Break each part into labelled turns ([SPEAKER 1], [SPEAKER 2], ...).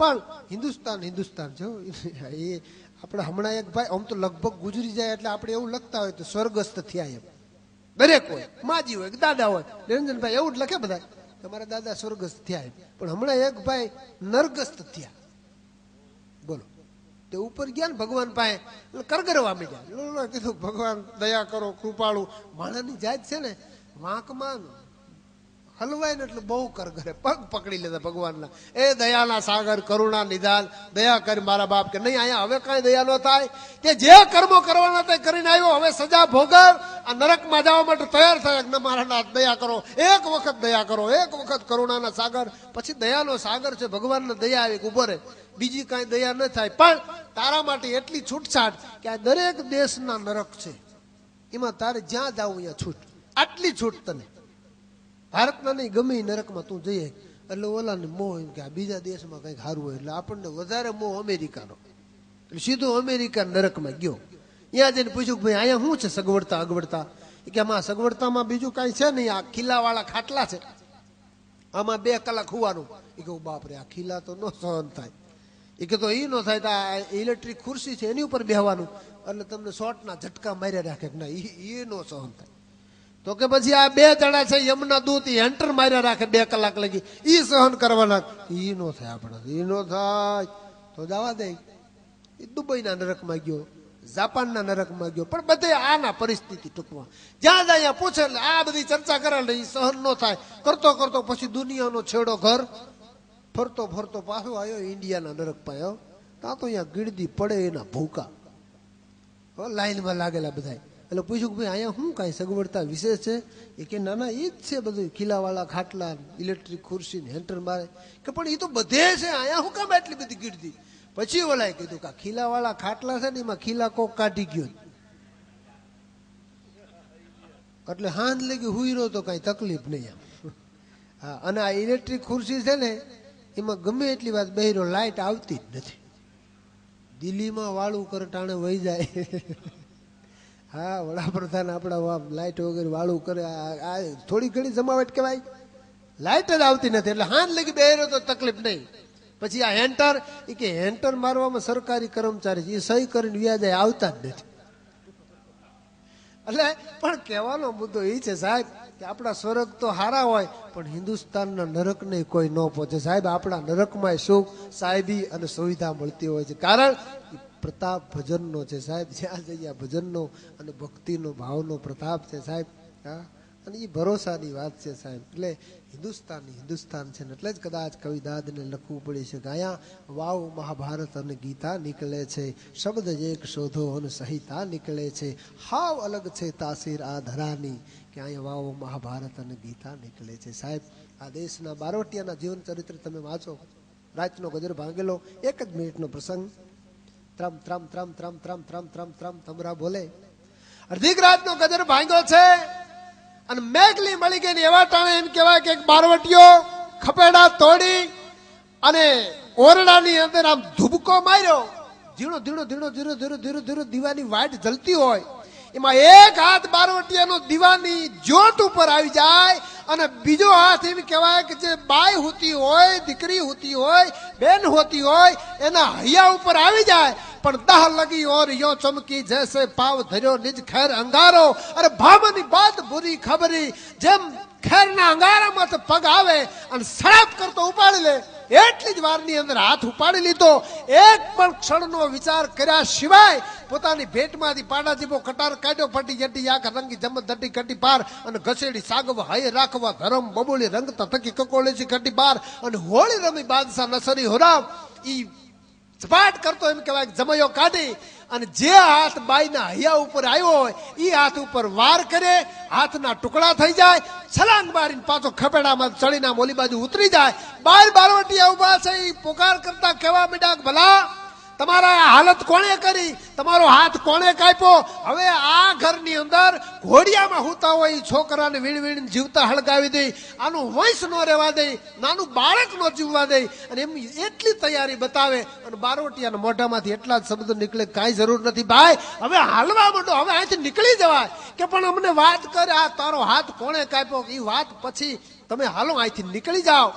[SPEAKER 1] પણ હિન્દુસ્તાન હિન્દુસ્તાન જો એ આપણે હમણાં એક ભાઈ આમ તો લગભગ ગુજરી જાય એટલે આપણે એવું લખતા હોય તો સ્વર્ગસ્થ થયા એમ દરેક હોય, માજી હોય કે દાદા હોય, નિરંજનભાઈ એવું જ લખે બધા તમારા દાદા સ્વર્ગસ્થ થયા એમ. પણ હમણાં એક ભાઈ નરગસ્થ થયા. બોલો, તે ઉપર ગયા ને ભગવાન પાસે કરગરવા માંડ્યા. કીધું ભગવાન દયા કરો, કૃપાળુ. માણસની જાત છે ને વાંકમાં હલવાય ને એટલે બહુ કરગરે, પગ પકડી લેતા ભગવાનના. એ દયાના સાગર, કરુણા નિધાન, દયા કરી મારા બાપ. કે નહીં, અહીંયા હવે કાંઈ દયા ન થાય. કે જે કર્મો કરવાના તે કરીને આવ્યો, હવે સજા ભોગવ, આ નરકમાં જવા માટે તૈયાર થાય. ન મારા નાથ દયા કરો, એક વખત દયા કરો, એક વખત કરુણાના સાગર. પછી દયાનો સાગર છે, ભગવાનને દયા આવી ઉભો રહે, બીજી કાંઈ દયા ન થાય. પણ તારા માટે એટલી છૂટછાટ કે આ દરેક દેશના નરક છે, એમાં તારે જ્યાં જાવું અહીંયા છૂટ. આટલી છૂટ તને ભારતના નહીં, ગમે નરકમાં તું જઈએ. એટલે ઓલાને મોહ એમ કે આ બીજા દેશમાં કંઈક સારું હોય. એટલે આપણને વધારે મોહ અમેરિકાનો. એટલે સીધો અમેરિકા નરકમાં ગયો. ત્યાં જઈને પૂછ્યું કે ભાઈ અહીંયા શું છે સગવડતા અગવડતા? એ કે આમાં સગવડતામાં બીજું કાંઈ છે નહીં, આ ખીલાવાળા ખાટલા છે, આમાં 2 કલાક હોવાનું. એ કહું બાપરે, આ ખીલા તો ન સહન થાય. એ કે તો એ ન થાય તો આ ઇલેક્ટ્રિક ખુરશી છે એની ઉપર બેહવાનું, એટલે તમને શોર્ટના ઝટકા માર્યા રાખે. ના, એ ન સહન થાય. તો કે પછી આ 2 જણા છે યમના દૂત, એન્ટર માર્યા રાખે 2 કલાક લગી, ઈ સહન કરવાના. ઈ નો થાય આપણે, ઈ નો થાય તો જવા દે. એ દુબઈના નરકમાં ગયો, જાપાનના નરકમાં ગયો. પણ બધે આના પરિસ્થિતિ ટૂંકમાં જ્યાં જ્યાં પૂછે એટલે આ બધી ચર્ચા કરે એટલે એ સહન નો થાય. કરતો કરતો પછી દુનિયાનો છેડો ઘર ફરતો ફરતો પાછો આવ્યો ઇન્ડિયાના નરક પાયો. ત્યાં તો અહીંયા ગીડદી પડે એના ભૂકા લાઈનમાં લાગેલા બધા. એટલે પૂછ્યું કે ભાઈ અહીંયા શું કાંઈ સગવડતા વિશેષ છે? એ કે ના ના, એ જ છે બધું, ખીલાવાળા ખાટલા, ઇલેક્ટ્રિક ખુરશી ને હેન્ટર મારે. કે પણ એ તો બધે છે, અહીંયા શું કામ એટલી બધી ગીડદી? પછી ઓલાએ કીધું કે ખીલાવાળા ખાટલા છે ને એમાં ખીલા કોક કાઢી ગયો, એટલે હાંજ લગી હુઈ રહ્યો તો કાંઈ તકલીફ નહીં આમ. હા, અને આ ઇલેક્ટ્રિક ખુરશી છે ને એમાં ગમે એટલી વાત બહેરો, લાઇટ આવતી જ નથી. દિલ્હીમાં વાળું કરે ટાણે વહી જાય. હા, વડાપ્રધાન આપણા લાઇટ વગેરે વાળું કરે, આ થોડી ઘણી જમાવટ કહેવાય. લાઇટ જ આવતી નથી એટલે હાથ લગી બેરો તો તકલીફ નહીં. પછી આ હેન્ટર, એ કે હેન્ટર મારવામાં સરકારી કર્મચારી છે, એ સહી કરીને વ્યાજ આવતા જ નથી. એટલે પણ કહેવાનો મુદ્દો એ છે સાહેબ કે આપણા સ્વર્ગ તો સારા હોય પણ હિન્દુસ્તાનના નરકને કોઈ ન પહોંચે. સાહેબ, આપણા નરકમાં સુખ, સાહેબી અને સુવિધા મળતી હોય છે, કારણ પ્રતાપ ભજનનો છે સાહેબ. જ્યાં જઈએ ભજનનો અને ભક્તિનો ભાવનો પ્રતાપ છે સાહેબ. હા, અને એ ભરોસાની વાત છે સાહેબ. એટલે હિન્દુસ્તાન છે ને એટલે જ કદાચ કવિ દાદને લખવું પડે છે કે અહીંયા વાવ મહાભારત અને ગીતા નીકળે છે, શબ્દ એક શોધો અને સહિતા નીકળે છે, હાવ અલગ છે તાસીર આ ધરાની, કે અહીંયા વાવ મહાભારત અને ગીતા નીકળે છે સાહેબ. આ દેશના બારવટિયાના જીવન ચરિત્ર તમે વાંચો. રાતનો ગજર ભાંગેલો 1 જ મિનિટનો પ્રસંગ. ત્રમ ત્રમ ત્રમ ત્રમ ત્રમ ત્રમ ત્રમ ત્રમ તમરા બોલે. અડધી રાતનો ગજર ભાંગ્યો છે અને મેઘલી મળી ગઈ. એવા ટાણે એમ કહેવાય કે એક બારવટીયો ખપેડા તોડી અને ઓરડાની અંદર આમ ધુબકો માર્યો. ધીણો ધીણો ધીણો ધીરો ધીરો ધીરો ધીરો દીવાની વાટ જલતી હોય, એમાં એક હાથ બારવટીયાનો દીવાની જ્યોત ઉપર આવી જાય અને બીજો હાથ એમ કહેવાય કે જે બાઈ હોતી હોય, દીકરી હોતી હોય, બેન હોતી હોય, એના હૈયા ઉપર આવી જાય. પણ દાહ લગી ઓર યો ચમકી જૈસે પાવ ધર્યો નિજ ખેર અંગારો. અરે ભામની બાત બુરી ખબરી, જેમ ખેરના અંગારામાં પગ આવે અને સડાપ કરતો ઉપાડી લે એટલી જ વારની અંદર હાથ ઉપાડી લીધો. એક પણ ક્ષણનો વિચાર કર્યા સિવાય પોતાની ભેટમાંથી પાડા જેવો કટાર કાઢ્યો, ફટી જટી આંખ રંગી જમત ધટી કટી પાર અને ઘસેડી સાગવ હાય રાખવા ધરમ બબુલી રંગ તથકી કકોળેસી કટી પાર અને હોળી રમી બાદશાહ નસરી હોરામ. ઈ સપાટ કરતો એમ કહેવાય જમયો કાઢી અને જે હાથ બાઈના હૈયા ઉપર આવ્યો હોય એ હાથ ઉપર વાર કરે, હાથના ટુકડા થઈ જાય, છલાંગ મારીને પાછો ખપેડામાં ચડીને ઓલી બાજુ ઉતરી જાય. બારવટીયા ઉભા છે, એ પોકાર કરતા કહેવા માંડ્યા ભલા તમારા હાલત કોણે કરી, તમારો હાથ કોણે કાપ્યો? હવે આ ઘરની અંદર ઘોડિયામાં હોતા હોય છોકરાને વીણ વીણ જીવતા હળગાવી દે, આનું વંશ નો રહેવા દે, નાનું બાળક નો જીવવા દે, અને એમ એટલી તૈયારી બતાવે અને બારવટીયાના મોઢામાંથી એટલા જ શબ્દ નીકળે, કાંઈ જરૂર નથી ભાઈ, હવે હાલવા માંડો, હવે અહીંથી નીકળી જવાય. કે પણ અમને વાત કરે આ તારો હાથ કોણે કાપ્યો, એ વાત પછી તમે હાલો અહીંથી નીકળી જાઓ.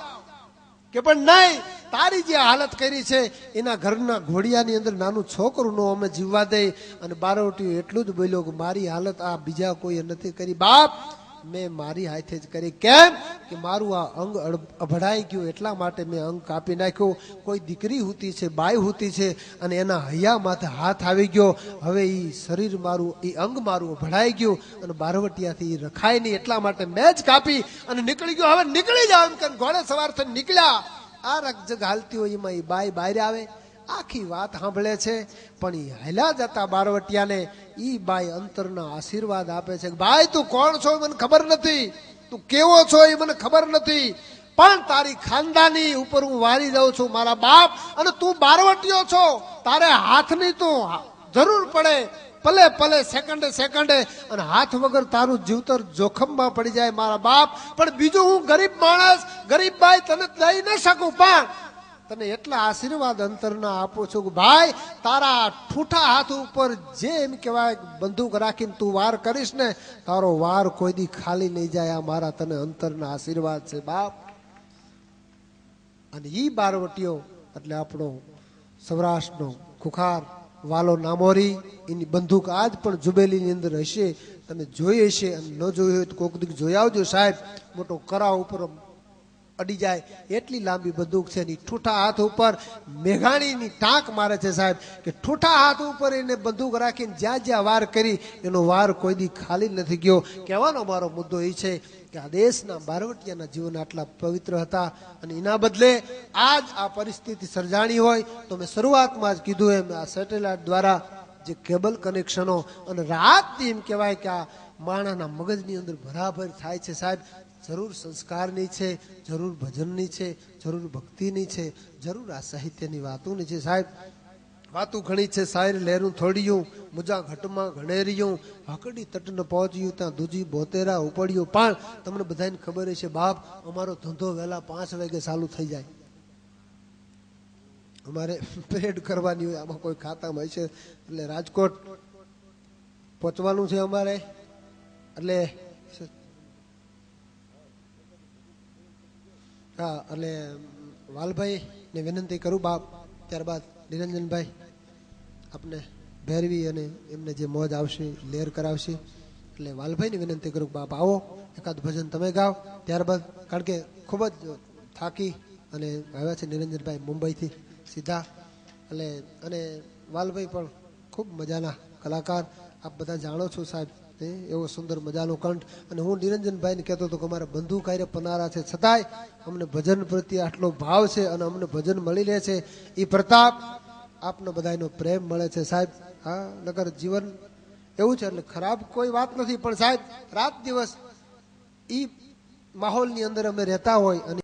[SPEAKER 1] કે પણ નહીં, તારી જે હાલત કરી છે એના ઘરના ઘોડિયાની અંદર નાનું છોકરું નો અમે જીવવા દે. અને બારવટીયો એટલું જ બોલ્યો કે મારી હાલત આ બીજા કોઈ નથી કરી બાપ, મેં મારી હાથે જ કરી. કેમ કે મારું આ અંગ અભડાઈ ગયું એટલા માટે મેં અંગ કાપી નાખ્યો. કોઈ દીકરી હોતી છે, બાઈ હોતી છે અને એના હૈયા માથે હાથ આવી ગયો. હવે એ શરીર મારું, એ અંગ મારું અભડાઈ ગયું અને બારવટિયાથી રખાય નહીં એટલા માટે મેં જ કાપી અને નીકળી ગયો. હવે નીકળી જાવ એમ કે ઘોડે સવાર થઈ નીકળ્યા. આ રકજગ હાલતી હોય એમાં એ બાઈ બહાર આવે, આખી વાત સાંભળે છે. પણ એ હાલ્યા જતા બારવટિયાને ઈ બાઈ અંતરના આશીર્વાદ આપે છે. ભાઈ તું કોણ છો મને ખબર નથી, તું કેવો છો એ મને ખબર નથી, પણ તારી ખાનદાની ઉપર હું વારી દઉં છું મારા બાપ. અને તું બારવટીયો છો, તારે હાથની તું જરૂર પડે પલે પલે સેકન્ડે સેકન્ડે, અને હાથ વગર તારું જીવતર જોખમમાં પડી જાય મારા બાપ. પણ બીજું હું ગરીબ માણસ, ગરીબ બાઈ તને દઈ ન શકું, પણ તને એટલા આશીર્વાદ અંતરના આપું છું કે ભાઈ તારા ઠૂઠા હાથ ઉપર જે એમ કહેવાય બંદૂક રાખીને તું વાર કરીશ ને, તારો વાર કોઈ દી ખાલી નહીં જાય. આ મારા તને અંતરના આશીર્વાદ છે બાપ. અને ઈ બારવટીયો એટલે આપણો સૌરાષ્ટ્રનો ખુખાર વાલો નામોરી, એની બંદૂક આજ પણ જુબેલીની અંદર હશે. તમે જોઈ હશે અને ન જોઈ હોય તો કોક દીક જોઈ આવજો સાહેબ. મોટો કરાવ ઉપર અડી જાય એટલી લાંબી બંદૂક છે. એની ઠૂઠા હાથ ઉપર મેઘાણીની ટાંક મારે છે સાહેબ, કે ઠૂઠા હાથ ઉપર એને બંદૂક રાખીને જ્યાં જ્યાં વાર કરી એનો વાર કોઈ દી ખાલી નથી ગયો. કહેવાનો મારો મુદ્દો એ છે કે આ દેશના બારવટિયાના જીવન આટલા પવિત્ર હતા અને એના બદલે આજ આ પરિસ્થિતિ સર્જાણી હોય તો મેં શરૂઆતમાં જ કીધું એમ આ સેટેલાઇટ દ્વારા જે કેબલ કનેક્શનો અને રાતથી એમ કહેવાય કે આ માણસના મગજની અંદર ભરાભર થાય છે સાહેબ. જરૂર સંસ્કારની છે, જરૂર ભજનની છે, જરૂર ભક્તિની છે, જરૂર આ સાહિત્યની વાતોની છે સાહેબ. વાતું ઘણી છે શાયર લહેરું થોડિયું, મુજા ઘટમાં ઘણેરિયું, હકડી તટને પહોંચ્યું ત્યાં દૂજી બોતેરા ઉપડ્યું. પણ તમને બધાને ખબર છે બાપ, અમારો ધંધો વહેલા 5 વાગે ચાલુ થઈ જાય. અમારે પેડ કરવાની હોય, આમાં કોઈ ખાતામાં હશે એટલે રાજકોટ પહોંચવાનું છે અમારે. એટલે હા, એટલે વાલભાઈ ને વિનંતી કરું બાપ, ત્યારબાદ નિરંજનભાઈ આપને ભેરવી અને એમને જે મોજ આવશે લેર કરાવશે. એટલે વાલભાઈને વિનંતી કરું બાપ આવો એકાદ ભજન તમે ગાઓ, ત્યારબાદ કારણ કે ખૂબ જ થાકી અને આવ્યા છે નિરંજનભાઈ મુંબઈથી સીધા. એટલે અને વાલભાઈ પણ ખૂબ મજાના કલાકાર, આપ બધા જાણો છો સાહેબ, એવો સુંદર મજાનો કંઠ. અને હું નિરંજનભાઈને કહેતો હતો કે અમારા બંધુ કાર્ય પનારા છે, છતાંય અમને ભજન પ્રત્યે આટલો ભાવ છે અને અમને ભજન મળી રહે છે. એ પ્રતાપ આપનો બધાનો પ્રેમ મળે છે સાહેબ. હા, નગર જીવન એવું છે એટલે ખરાબ કોઈ વાત નથી, પણ સાહેબ રાત દિવસ એ માહોલની અંદર અમે રહેતા હોય અને